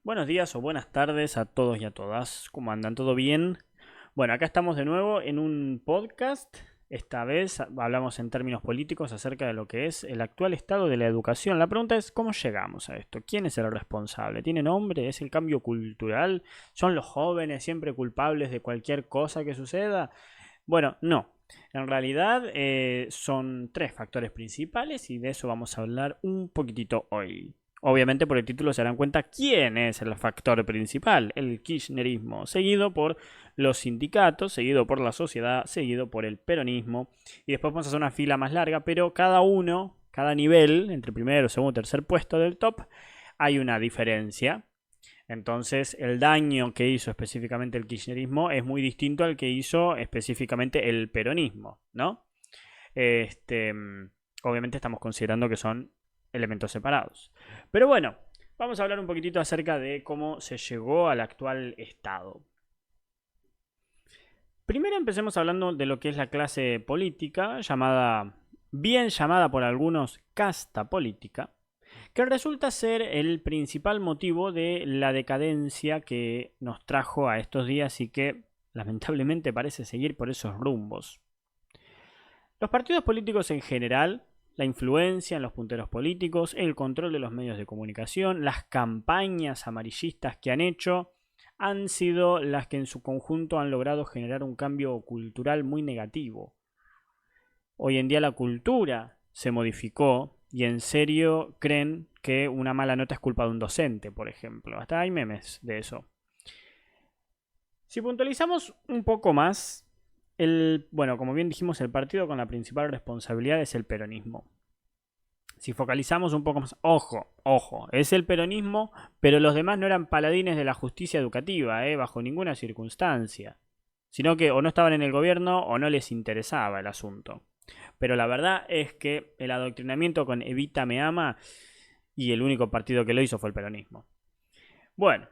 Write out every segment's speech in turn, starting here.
Buenos días o buenas tardes a todos y a todas. ¿Cómo andan? ¿Todo bien? Bueno, acá estamos de nuevo en un podcast. Esta vez hablamos en términos políticos acerca de lo que es el actual estado de la educación. La pregunta es, ¿cómo llegamos a esto? ¿Quién es el responsable? ¿Tiene nombre? ¿Es el cambio cultural? ¿Son los jóvenes siempre culpables de cualquier cosa que suceda? Bueno, no. En realidad son tres factores principales y de eso vamos a hablar un poquitito hoy. Obviamente por el título se darán cuenta quién es el factor principal, el kirchnerismo, seguido por los sindicatos, seguido por la sociedad, seguido por el peronismo. Y después vamos a hacer una fila más larga, pero cada uno, cada nivel, entre primero, segundo, tercer puesto del top, hay una diferencia. Entonces, el daño que hizo específicamente el kirchnerismo es muy distinto al que hizo específicamente el peronismo, ¿no? Este, obviamente estamos considerando que son elementos separados. Pero bueno, vamos a hablar un poquitito acerca de cómo se llegó al actual estado. Primero empecemos hablando de lo que es la clase política, bien llamada por algunos casta política, que resulta ser el principal motivo de la decadencia que nos trajo a estos días y que lamentablemente parece seguir por esos rumbos. Los partidos políticos en general, la influencia en los punteros políticos, el control de los medios de comunicación, las campañas amarillistas que han hecho, han sido las que en su conjunto han logrado generar un cambio cultural muy negativo. Hoy en día la cultura se modificó y en serio creen que una mala nota es culpa de un docente, por ejemplo. Hasta hay memes de eso. Si puntualizamos un poco más, bueno, como bien dijimos, el partido con la principal responsabilidad es el peronismo. Si focalizamos un poco más, ojo, es el peronismo, pero los demás no eran paladines de la justicia educativa, bajo ninguna circunstancia. Sino que o no estaban en el gobierno o no les interesaba el asunto. Pero la verdad es que el adoctrinamiento con Evita me ama y el único partido que lo hizo fue el peronismo. Bueno,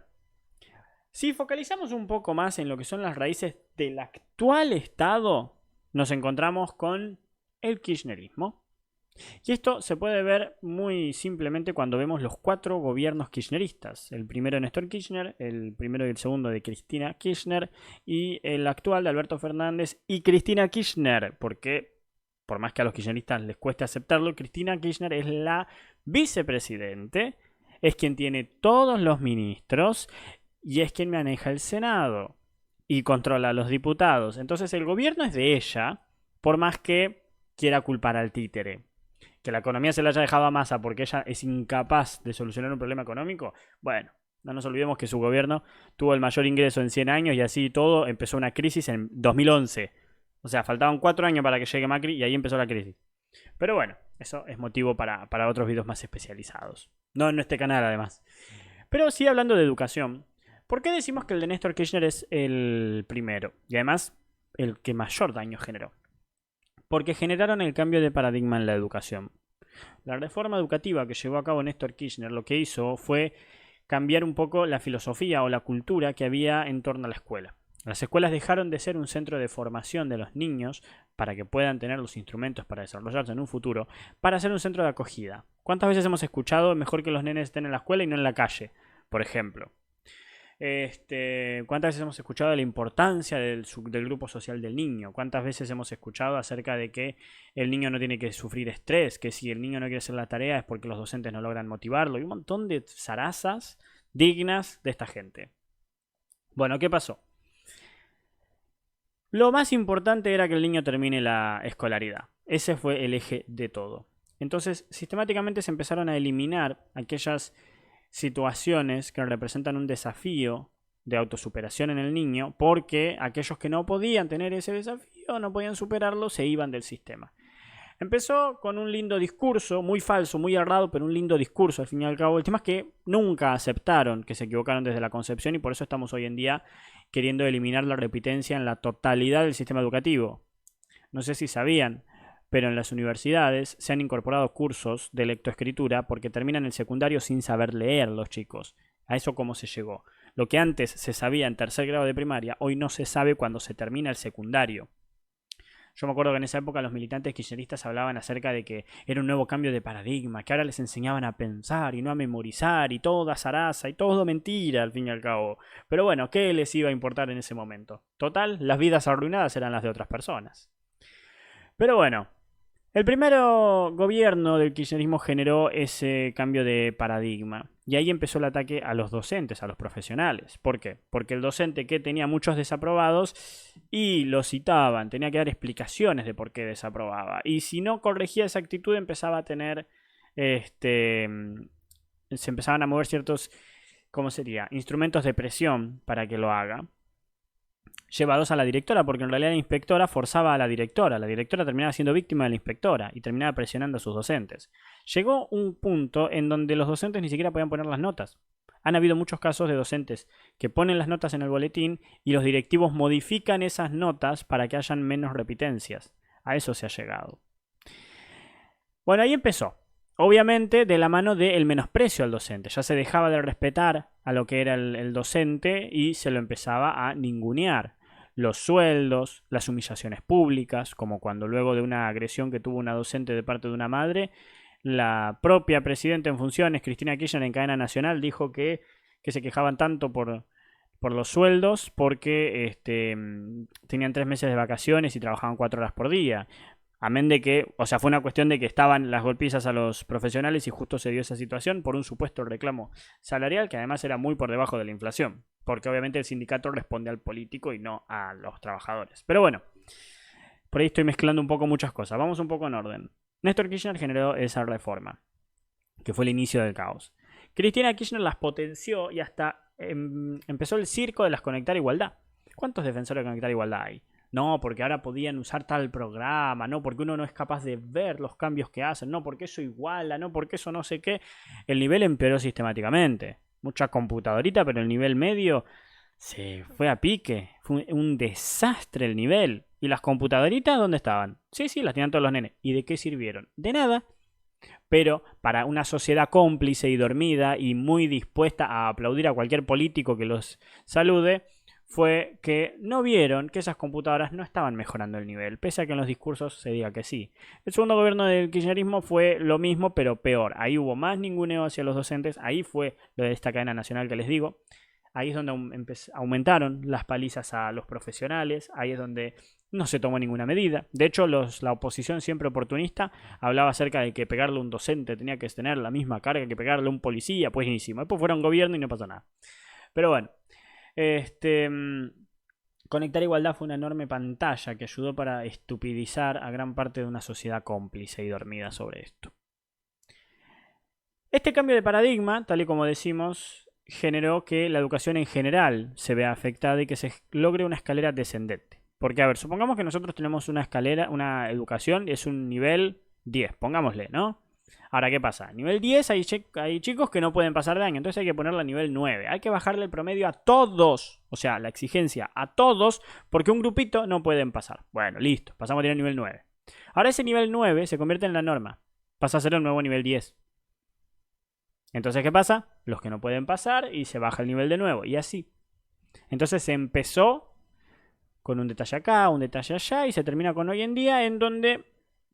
si focalizamos un poco más en lo que son las raíces del actual estado, nos encontramos con el kirchnerismo. Y esto se puede ver muy simplemente cuando vemos los cuatro gobiernos kirchneristas. El primero de Néstor Kirchner, el primero y el segundo de Cristina Kirchner y el actual de Alberto Fernández y Cristina Kirchner, porque por más que a los kirchneristas les cueste aceptarlo, Cristina Kirchner es la vicepresidente, es quien tiene todos los ministros y es quien maneja el Senado y controla a los diputados. Entonces el gobierno es de ella, por más que quiera culpar al títere. Que la economía se la haya dejado a Massa porque ella es incapaz de solucionar un problema económico. Bueno, no nos olvidemos que su gobierno tuvo el mayor ingreso en 100 años y así todo empezó una crisis en 2011. O sea, faltaban 4 años para que llegue Macri y ahí empezó la crisis. Pero bueno, eso es motivo para otros videos más especializados. No en este canal, además. Pero sí hablando de educación. ¿Por qué decimos que el de Néstor Kirchner es el primero? Y además, el que mayor daño generó. Porque generaron el cambio de paradigma en la educación. La reforma educativa que llevó a cabo Néstor Kirchner lo que hizo fue cambiar un poco la filosofía o la cultura que había en torno a la escuela. Las escuelas dejaron de ser un centro de formación de los niños para que puedan tener los instrumentos para desarrollarse en un futuro, para ser un centro de acogida. ¿Cuántas veces hemos escuchado mejor que los nenes estén en la escuela y no en la calle, por ejemplo? ¿Cuántas veces hemos escuchado de la importancia del grupo social del niño? ¿Cuántas veces hemos escuchado acerca de que el niño no tiene que sufrir estrés? Que si el niño no quiere hacer la tarea es porque los docentes no logran motivarlo. Y un montón de zarazas dignas de esta gente. Bueno, ¿qué pasó? Lo más importante era que el niño termine la escolaridad. Ese fue el eje de todo. Entonces, sistemáticamente se empezaron a eliminar aquellas situaciones que representan un desafío de autosuperación en el niño, porque aquellos que no podían tener ese desafío, no podían superarlo, se iban del sistema. Empezó con un lindo discurso, muy falso, muy errado, pero un lindo discurso al fin y al cabo. El tema es que nunca aceptaron que se equivocaron desde la concepción y por eso estamos hoy en día queriendo eliminar la repitencia en la totalidad del sistema educativo. No sé si sabían, pero en las universidades se han incorporado cursos de lectoescritura porque terminan el secundario sin saber leer los chicos. A eso cómo se llegó. Lo que antes se sabía en tercer grado de primaria, hoy no se sabe cuando se termina el secundario. Yo me acuerdo que en esa época los militantes kirchneristas hablaban acerca de que era un nuevo cambio de paradigma, que ahora les enseñaban a pensar y no a memorizar y toda zaraza y todo mentira al fin y al cabo. Pero bueno, ¿qué les iba a importar en ese momento? Total, las vidas arruinadas eran las de otras personas. Pero bueno, el primer gobierno del kirchnerismo generó ese cambio de paradigma. Y ahí empezó el ataque a los docentes, a los profesionales. ¿Por qué? Porque el docente que tenía muchos desaprobados y lo citaban, tenía que dar explicaciones de por qué desaprobaba. Y si no corregía esa actitud empezaba a tener, se empezaban a mover ciertos, ¿cómo sería? Instrumentos de presión para que lo haga. Llevados a la directora, porque en realidad la inspectora forzaba a la directora terminaba siendo víctima de la inspectora y terminaba presionando a sus docentes. Llegó un punto en donde los docentes ni siquiera podían poner las notas. Han habido muchos casos de docentes que ponen las notas en el boletín y los directivos modifican esas notas para que hayan menos repitencias. A eso se ha llegado. Bueno, ahí empezó. Obviamente de la mano del menosprecio al docente. Ya se dejaba de respetar a lo que era el docente y se lo empezaba a ningunear. Los sueldos, las humillaciones públicas, como cuando luego de una agresión que tuvo una docente de parte de una madre, la propia presidenta en funciones, Cristina Kirchner, en cadena nacional, dijo que se quejaban tanto por los sueldos porque tenían 3 meses de vacaciones y trabajaban 4 horas por día. Amén de que, o sea, fue una cuestión de que estaban las golpizas a los profesionales y justo se dio esa situación por un supuesto reclamo salarial que además era muy por debajo de la inflación, porque obviamente el sindicato responde al político y no a los trabajadores. Pero bueno, por ahí estoy mezclando un poco muchas cosas. Vamos un poco en orden. Néstor Kirchner generó esa reforma, que fue el inicio del caos. Cristina Kirchner las potenció y hasta empezó el circo de las Conectar Igualdad. ¿Cuántos defensores de Conectar Igualdad hay? No, porque ahora podían usar tal programa, no, porque uno no es capaz de ver los cambios que hacen, no, porque eso iguala, no, porque eso no sé qué. El nivel empeoró sistemáticamente. Mucha computadorita, pero el nivel medio se fue a pique. Fue un desastre el nivel. ¿Y las computadoritas dónde estaban? Sí, las tenían todos los nenes. ¿Y de qué sirvieron? De nada. Pero para una sociedad cómplice y dormida y muy dispuesta a aplaudir a cualquier político que los salude, fue que no vieron que esas computadoras no estaban mejorando el nivel, pese a que en los discursos se diga que sí. El segundo gobierno del kirchnerismo fue lo mismo, pero peor. Ahí hubo más ninguneo hacia los docentes, ahí fue lo de esta cadena nacional que les digo. Ahí es donde aumentaron las palizas a los profesionales, ahí es donde no se tomó ninguna medida. De hecho, la oposición siempre oportunista hablaba acerca de que pegarle a un docente tenía que tener la misma carga que pegarle a un policía, pues buenísimo. Después fuera un gobierno y no pasó nada. Pero bueno, Conectar Igualdad fue una enorme pantalla que ayudó para estupidizar a gran parte de una sociedad cómplice y dormida sobre esto. Este cambio de paradigma, tal y como decimos, generó que la educación en general se vea afectada y que se logre una escalera descendente. Porque, a ver, supongamos que nosotros tenemos una escalera, una educación, es un nivel 10, pongámosle, ¿no? Ahora, ¿qué pasa? Nivel 10 hay chicos que no pueden pasar de año, entonces hay que ponerle a nivel 9. Hay que bajarle el promedio a todos, o sea, la exigencia a todos, porque un grupito no pueden pasar. Bueno, listo, pasamos a tener nivel 9. Ahora ese nivel 9 se convierte en la norma, pasa a ser el nuevo nivel 10. Entonces, ¿qué pasa? Los que no pueden pasar y se baja el nivel de nuevo, y así. Entonces se empezó con un detalle acá, un detalle allá, y se termina con hoy en día, en donde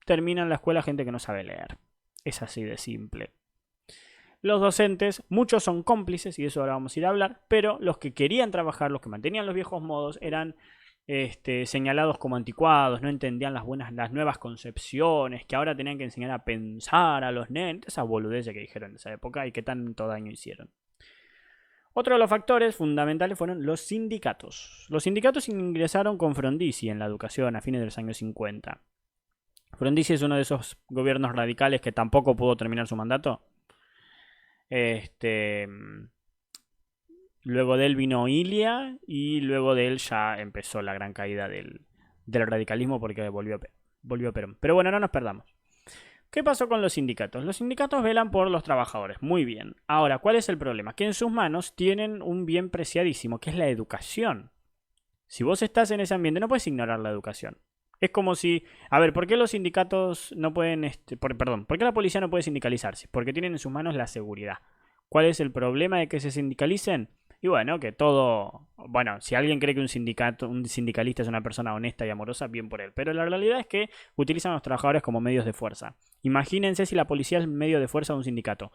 termina en la escuela gente que no sabe leer. Es así de simple. Los docentes, muchos son cómplices, y de eso ahora vamos a ir a hablar, pero los que querían trabajar, los que mantenían los viejos modos, eran señalados como anticuados, no entendían las nuevas concepciones, que ahora tenían que enseñar a pensar a los nenes, esa boludez que dijeron en esa época y que tanto daño hicieron. Otro de los factores fundamentales fueron los sindicatos. Los sindicatos ingresaron con Frondizi en la educación a fines de los años 50. Frondizi es uno de esos gobiernos radicales que tampoco pudo terminar su mandato. Luego de él vino Ilia y luego de él ya empezó la gran caída del radicalismo porque volvió Perón. Pero bueno, no nos perdamos. ¿Qué pasó con los sindicatos? Los sindicatos velan por los trabajadores. Muy bien. Ahora, ¿cuál es el problema? Que en sus manos tienen un bien preciadísimo, que es la educación. Si vos estás en ese ambiente, no puedes ignorar la educación. Es como si... A ver, ¿por qué los sindicatos no pueden... ¿por qué la policía no puede sindicalizarse? Porque tienen en sus manos la seguridad. ¿Cuál es el problema de que se sindicalicen? Y bueno, que todo Bueno, si alguien cree que un sindicalista es una persona honesta y amorosa, bien por él. Pero la realidad es que utilizan a los trabajadores como medios de fuerza. Imagínense si la policía es medio de fuerza de un sindicato.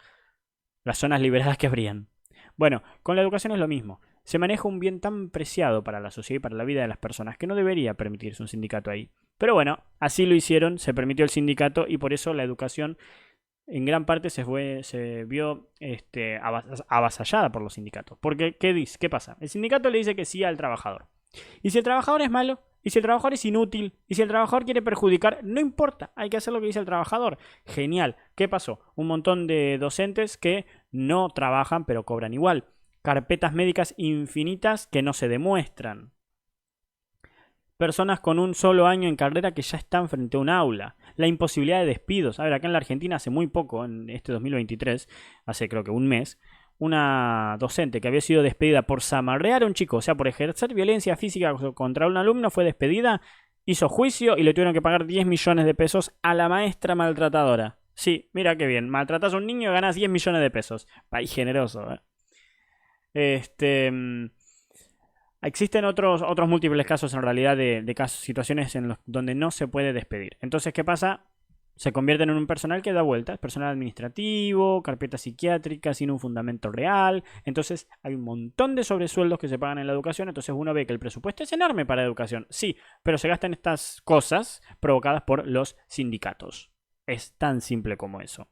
Las zonas liberadas que habrían. Bueno, con la educación es lo mismo. Se maneja un bien tan preciado para la sociedad y para la vida de las personas que no debería permitirse un sindicato ahí. Pero bueno, así lo hicieron, se permitió el sindicato y por eso la educación en gran parte se vio avasallada por los sindicatos. Porque, ¿qué pasa? El sindicato le dice que sí al trabajador. Y si el trabajador es malo, y si el trabajador es inútil, y si el trabajador quiere perjudicar, no importa, hay que hacer lo que dice el trabajador. Genial. ¿Qué pasó? Un montón de docentes que no trabajan pero cobran igual. Carpetas médicas infinitas que no se demuestran. Personas con un solo año en carrera que ya están frente a un aula. La imposibilidad de despidos. A ver, acá en la Argentina hace muy poco, en este 2023, hace creo que un mes, una docente que había sido despedida por zamarrear a un chico, o sea, por ejercer violencia física contra un alumno, fue despedida, hizo juicio y le tuvieron que pagar 10 millones de pesos a la maestra maltratadora. Sí, mira qué bien, maltratas a un niño y ganas 10 millones de pesos. País generoso, ¿eh? Existen otros múltiples casos en realidad de casos, situaciones en los donde no se puede despedir. Entonces, ¿qué pasa? Se convierten en un personal que da vueltas, personal administrativo, carpeta psiquiátrica sin un fundamento real. Entonces hay un montón de sobresueldos que se pagan en la educación. Entonces uno ve que el presupuesto es enorme para educación, sí, pero se gastan estas cosas provocadas por los sindicatos. Es tan simple como eso.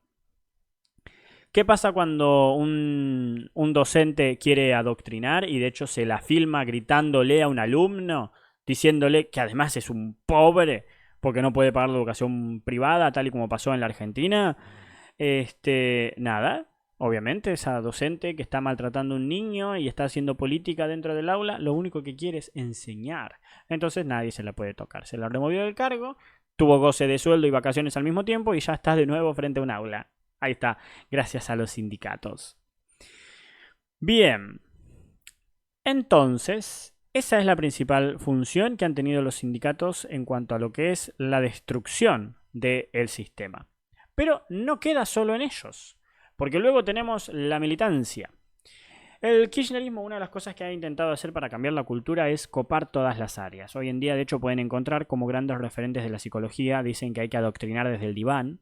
¿Qué pasa cuando un docente quiere adoctrinar y de hecho se la filma gritándole a un alumno, diciéndole que además es un pobre porque no puede pagar la educación privada, tal y como pasó en la Argentina? Nada. Obviamente, esa docente que está maltratando a un niño y está haciendo política dentro del aula, lo único que quiere es enseñar. Entonces nadie se la puede tocar. Se la removió del cargo, tuvo goce de sueldo y vacaciones al mismo tiempo y ya está de nuevo frente a un aula. Ahí está, gracias a los sindicatos. Bien, entonces, esa es la principal función que han tenido los sindicatos en cuanto a lo que es la destrucción del sistema. Pero no queda solo en ellos, porque luego tenemos la militancia. El kirchnerismo, una de las cosas que ha intentado hacer para cambiar la cultura es copar todas las áreas. Hoy en día, de hecho, pueden encontrar como grandes referentes de la psicología, dicen que hay que adoctrinar desde el diván.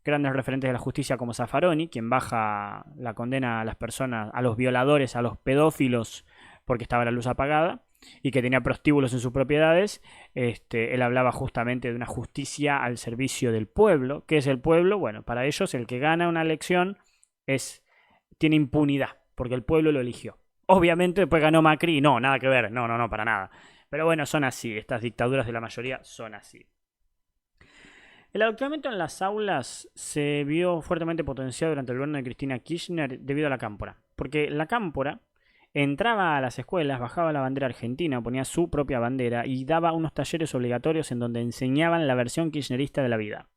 Grandes referentes de la justicia como Zaffaroni, quien baja la condena a las personas, a los violadores, a los pedófilos, porque estaba la luz apagada y que tenía prostíbulos en sus propiedades. Él hablaba justamente de una justicia al servicio del pueblo. ¿Qué es el pueblo? Bueno, para ellos el que gana una elección tiene impunidad, porque el pueblo lo eligió. Obviamente después ganó Macri y no, nada que ver, no, para nada. Pero bueno, son así, estas dictaduras de la mayoría son así. El adoctrinamiento en las aulas se vio fuertemente potenciado durante el gobierno de Cristina Kirchner debido a la cámpora. Porque la cámpora entraba a las escuelas, bajaba la bandera argentina, ponía su propia bandera y daba unos talleres obligatorios en donde enseñaban la versión kirchnerista de la vida.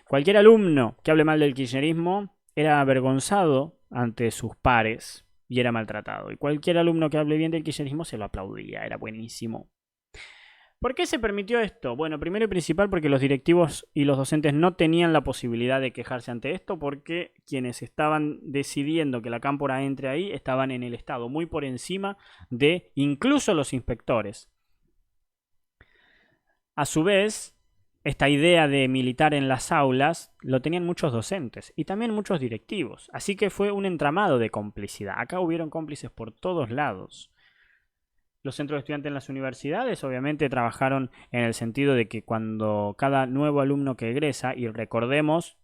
Cualquier alumno que hable mal del kirchnerismo era avergonzado ante sus pares y era maltratado. Y cualquier alumno que hable bien del kirchnerismo se lo aplaudía, era buenísimo. ¿Por qué se permitió esto? Bueno, primero y principal porque los directivos y los docentes no tenían la posibilidad de quejarse ante esto porque quienes estaban decidiendo que la cámpora entre ahí estaban en el Estado, muy por encima de incluso los inspectores. A su vez, esta idea de militar en las aulas lo tenían muchos docentes y también muchos directivos, así que fue un entramado de complicidad. Acá hubieron cómplices por todos lados. Los centros de estudiantes en las universidades obviamente trabajaron en el sentido de que cuando cada nuevo alumno que egresa, y recordemos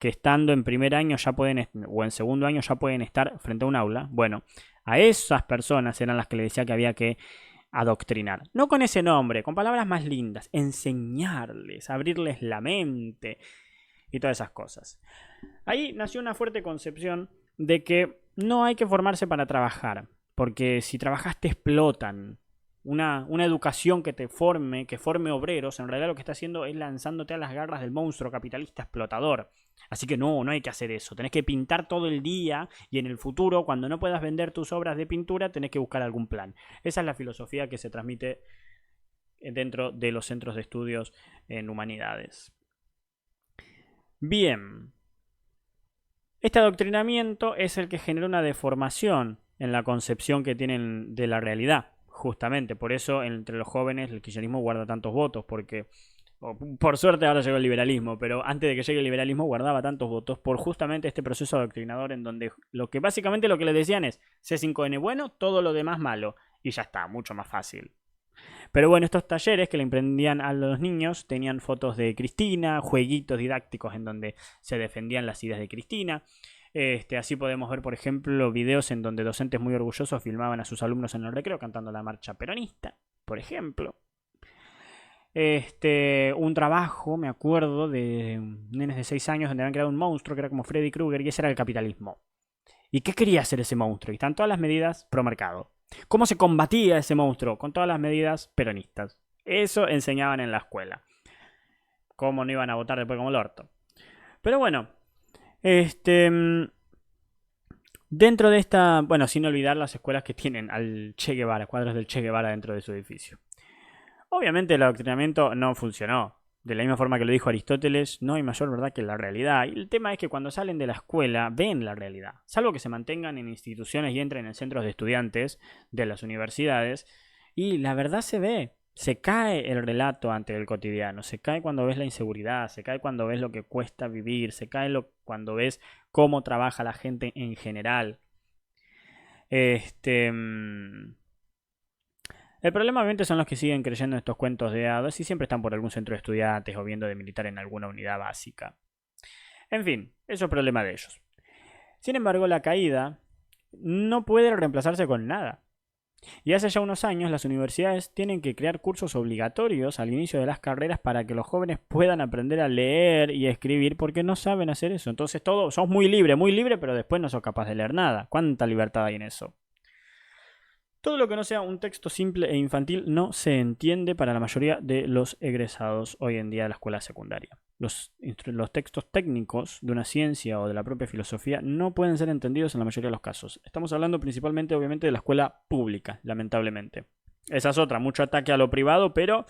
que estando en primer año ya pueden, o en segundo año ya pueden estar frente a un aula, bueno, a esas personas eran las que le decía que había que adoctrinar. No con ese nombre, con palabras más lindas, enseñarles, abrirles la mente y todas esas cosas. Ahí nació una fuerte concepción de que no hay que formarse para trabajar, porque si trabajas te explotan. Una educación que forme obreros, en realidad lo que está haciendo es lanzándote a las garras del monstruo capitalista explotador. Así que no hay que hacer eso. Tenés que pintar todo el día y en el futuro, cuando no puedas vender tus obras de pintura, tenés que buscar algún plan. Esa es la filosofía que se transmite dentro de los centros de estudios en humanidades. Bien. Este adoctrinamiento es el que genera una deformación en la concepción que tienen de la realidad. Justamente, por eso entre los jóvenes el kirchnerismo guarda tantos votos, porque por suerte ahora llegó el liberalismo, pero antes de que llegue el liberalismo guardaba tantos votos por justamente este proceso adoctrinador en donde básicamente lo que le decían es C5N bueno, todo lo demás malo, y ya está, mucho más fácil. Pero bueno, estos talleres que le emprendían a los niños tenían fotos de Cristina, jueguitos didácticos en donde se defendían las ideas de Cristina. Así podemos ver, por ejemplo, videos en donde docentes muy orgullosos filmaban a sus alumnos en el recreo cantando la marcha peronista, por ejemplo. Un trabajo, me acuerdo, de nenes de 6 años donde habían creado un monstruo que era como Freddy Krueger y ese era el capitalismo. ¿Y qué quería hacer ese monstruo? Y están todas las medidas pro mercado. ¿Cómo se combatía ese monstruo? Con todas las medidas peronistas. Eso enseñaban en la escuela. ¿Cómo no iban a votar después como el orto? Pero bueno, dentro de esta, bueno, sin olvidar las escuelas que tienen al Che Guevara, cuadros del Che Guevara dentro de su edificio. Obviamente el adoctrinamiento no funcionó. De la misma forma que lo dijo Aristóteles, no hay mayor verdad que la realidad. Y el tema es que cuando salen de la escuela ven la realidad. Salvo que se mantengan en instituciones y entren en centros de estudiantes de las universidades. Y la verdad se ve. Se cae el relato ante el cotidiano. Se cae cuando ves la inseguridad. Se cae cuando ves lo que cuesta vivir. Se cae cuando ves cómo trabaja la gente en general. El problema obviamente son los que siguen creyendo en estos cuentos de hadas y siempre están por algún centro de estudiantes o viendo de militar en alguna unidad básica. En fin, eso es problema de ellos. Sin embargo, la caída no puede reemplazarse con nada. Y hace ya unos años las universidades tienen que crear cursos obligatorios al inicio de las carreras para que los jóvenes puedan aprender a leer y a escribir porque no saben hacer eso. Entonces todos somos muy libres, pero después no sos capaz de leer nada. ¿Cuánta libertad hay en eso? Todo lo que no sea un texto simple e infantil no se entiende para la mayoría de los egresados hoy en día de la escuela secundaria. Los textos técnicos de una ciencia o de la propia filosofía no pueden ser entendidos en la mayoría de los casos. Estamos hablando principalmente, obviamente, de la escuela pública, lamentablemente. Esa es otra, mucho ataque a lo privado, pero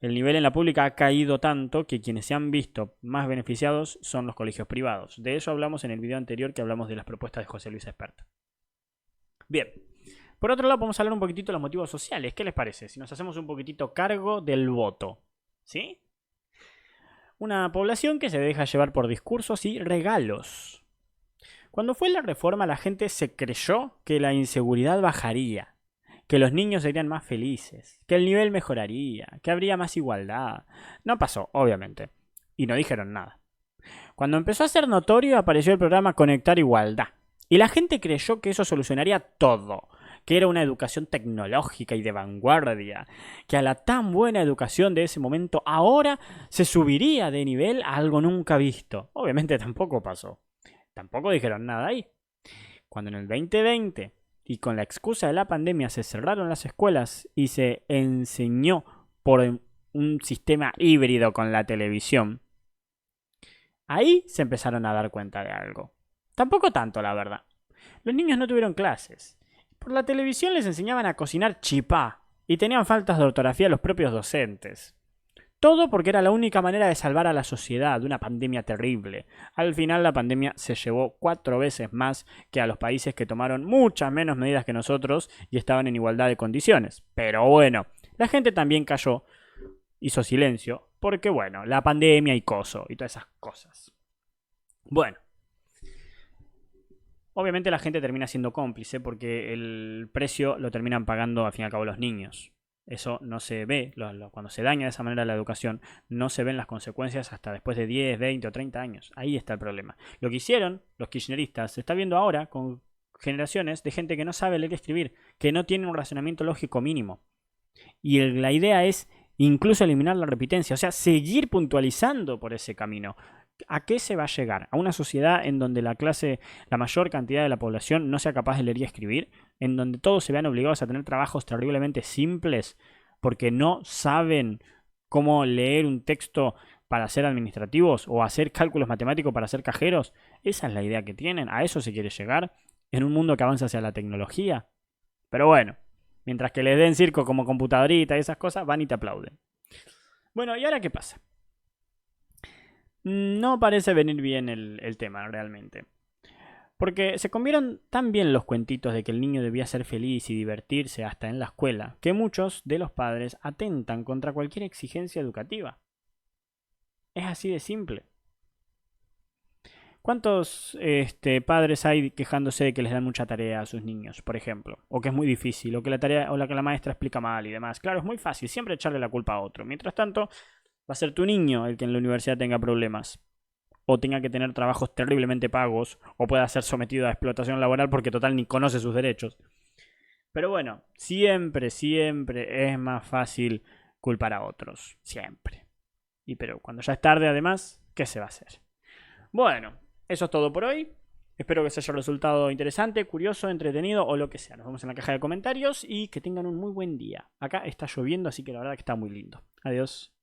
el nivel en la pública ha caído tanto que quienes se han visto más beneficiados son los colegios privados. De eso hablamos en el video anterior que hablamos de las propuestas de José Luis Espert. Bien. Por otro lado, vamos a hablar un poquitito de los motivos sociales. ¿Qué les parece? Si nos hacemos un poquitito cargo del voto. ¿Sí? Una población que se deja llevar por discursos y regalos. Cuando fue la reforma, la gente se creyó que la inseguridad bajaría, que los niños serían más felices, que el nivel mejoraría, que habría más igualdad. No pasó, obviamente. Y no dijeron nada. Cuando empezó a ser notorio, apareció el programa Conectar Igualdad. Y la gente creyó que eso solucionaría todo. Que era una educación tecnológica y de vanguardia, que a la tan buena educación de ese momento ahora se subiría de nivel a algo nunca visto. Obviamente tampoco pasó. Tampoco dijeron nada ahí. Cuando en el 2020 y con la excusa de la pandemia se cerraron las escuelas y se enseñó por un sistema híbrido con la televisión, ahí se empezaron a dar cuenta de algo. Tampoco tanto, la verdad. Los niños no tuvieron clases. Por la televisión les enseñaban a cocinar chipá y tenían faltas de ortografía los propios docentes. Todo porque era la única manera de salvar a la sociedad de una pandemia terrible. Al final la pandemia se llevó 4 veces más que a los países que tomaron muchas menos medidas que nosotros y estaban en igualdad de condiciones. Pero bueno, la gente también cayó, hizo silencio, porque bueno, la pandemia y coso y todas esas cosas. Bueno. Obviamente la gente termina siendo cómplice porque el precio lo terminan pagando al fin y al cabo los niños. Eso no se ve, cuando se daña de esa manera la educación, no se ven las consecuencias hasta después de 10, 20 o 30 años. Ahí está el problema. Lo que hicieron los kirchneristas se está viendo ahora con generaciones de gente que no sabe leer y escribir, que no tiene un razonamiento lógico mínimo. Y la idea es incluso eliminar la repitencia, o sea, seguir puntualizando por ese camino. ¿A qué se va a llegar? ¿A una sociedad en donde la mayor cantidad de la población no sea capaz de leer y escribir? ¿En donde todos se vean obligados a tener trabajos terriblemente simples porque no saben cómo leer un texto para ser administrativos o hacer cálculos matemáticos para ser cajeros? Esa es la idea que tienen. ¿A eso se quiere llegar en un mundo que avanza hacia la tecnología? Pero bueno, mientras que les den circo como computadorita y esas cosas, van y te aplauden. Bueno, ¿y ahora qué pasa? No parece venir bien el tema realmente. Porque se comieron tan bien los cuentitos de que el niño debía ser feliz y divertirse hasta en la escuela, que muchos de los padres atentan contra cualquier exigencia educativa. Es así de simple. ¿Cuántos padres hay quejándose de que les dan mucha tarea a sus niños, por ejemplo? O que es muy difícil, o que la tarea, o la que la maestra explica mal y demás. Claro, es muy fácil siempre echarle la culpa a otro. Mientras tanto, va a ser tu niño el que en la universidad tenga problemas. O tenga que tener trabajos terriblemente pagos. O pueda ser sometido a explotación laboral porque total ni conoce sus derechos. Pero bueno, siempre, siempre es más fácil culpar a otros. Siempre. Y pero cuando ya es tarde además, ¿qué se va a hacer? Bueno, eso es todo por hoy. Espero que os haya resultado interesante, curioso, entretenido o lo que sea. Nos vemos en la caja de comentarios y que tengan un muy buen día. Acá está lloviendo, así que la verdad que está muy lindo. Adiós.